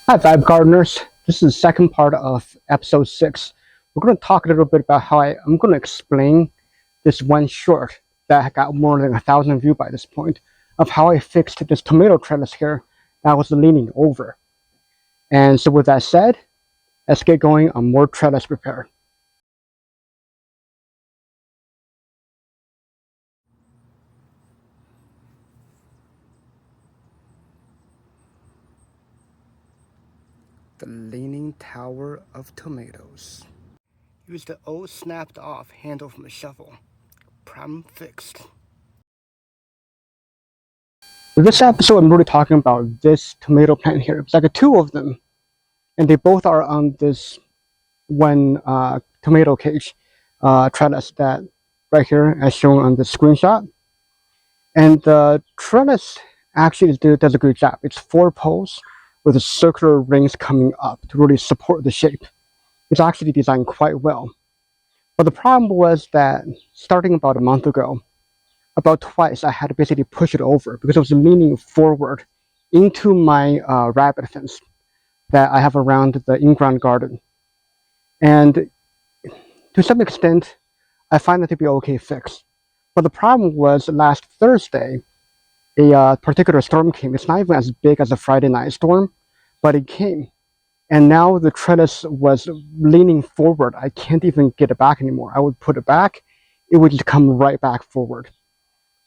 Hi, Vibe Gardeners. This is the second part of episode 6. We're going to talk a little bit about how I'm going to explain this one short that got more than 1,000 views by this point of how I fixed this tomato trellis here that was leaning over. And so with that said, let's get going on more trellis repair. The Leaning Tower of Tomatoes. Use the old snapped off handle from the shovel. Problem fixed. In this episode, I'm really talking about this tomato plant here. It's like two of them, and they both are on this one tomato cage trellis that right here as shown on the screenshot. And the trellis actually does a good job. It's 4 poles with the circular rings coming up to really support the shape. It's actually designed quite well. But the problem was that starting about a month ago, about twice I had to basically push it over because it was leaning forward into my rabbit fence that I have around the in-ground garden. And to some extent, I find that to be okay fix. But the problem was last Thursday, a particular storm came. It's not even as big as a Friday night storm, but it came. And now the trellis was leaning forward. I can't even get it back anymore. I would put it back, it would just come right back forward.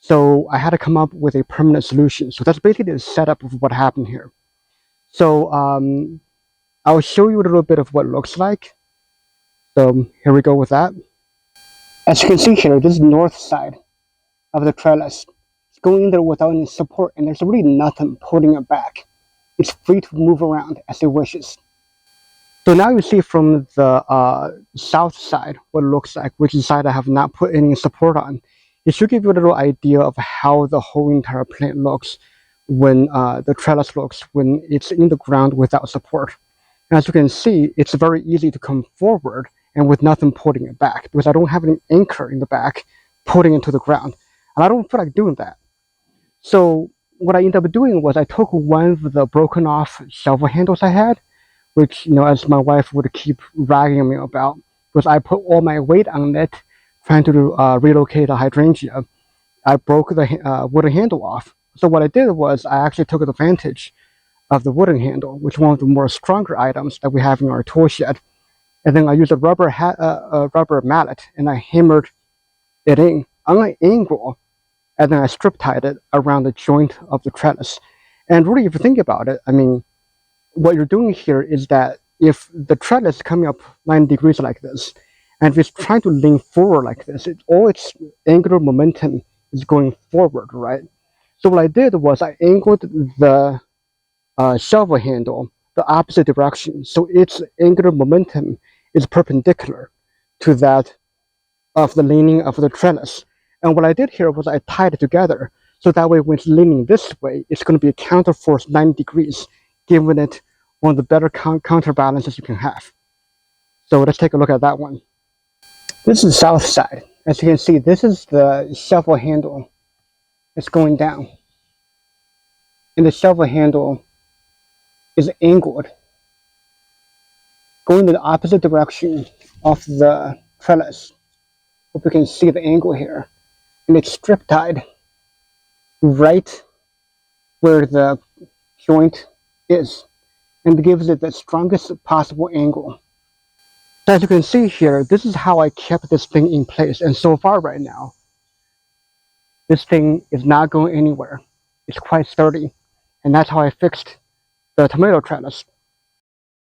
So I had to come up with a permanent solution. So that's basically the setup of what happened here. So I'll show you a little bit of what it looks like. So here we go with that. As you can see here, this is the north side of the trellis. It's going in there without any support, and there's really nothing pulling it back. It's free to move around as it wishes. So now you see from the south side what it looks like, which is the side I have not put any support on. It should give you a little idea of how the whole entire plant looks when the trellis looks when it's in the ground without support. And as you can see, it's very easy to come forward and with nothing pulling it back because I don't have any anchor in the back pulling it to the ground. And I don't feel like doing that. So what I ended up doing was I took one of the broken off shovel handles I had, which, as my wife would keep ragging me about, because I put all my weight on it trying to relocate a hydrangea. I broke the wooden handle off. So what I did was I actually took advantage of the wooden handle, which is one of the more stronger items that we have in our tool shed. And then I used a rubber mallet and I hammered it in on an angle, and then I strip tied it around the joint of the trellis. And really, if you think about it, I mean, what you're doing here is that if the trellis is coming up 90 degrees like this, and if it's trying to lean forward like this, all its angular momentum is going forward, right? So what I did was I angled the shovel handle the opposite direction, so its angular momentum is perpendicular to that of the leaning of the trellis. And what I did here was I tied it together, so that way when it's leaning this way, it's going to be a counterforce 90 degrees, giving it one of the better counterbalances you can have. So let's take a look at that one. This is the south side. As you can see, this is the shovel handle. It's going down. And the shovel handle is angled, going in the opposite direction of the trellis. Hope you can see the angle here. And it's strip tied right where the joint is, and gives it the strongest possible angle. So as you can see here, this is how I kept this thing in place. And so far right now, this thing is not going anywhere. It's quite sturdy. And that's how I fixed the tomato trellis.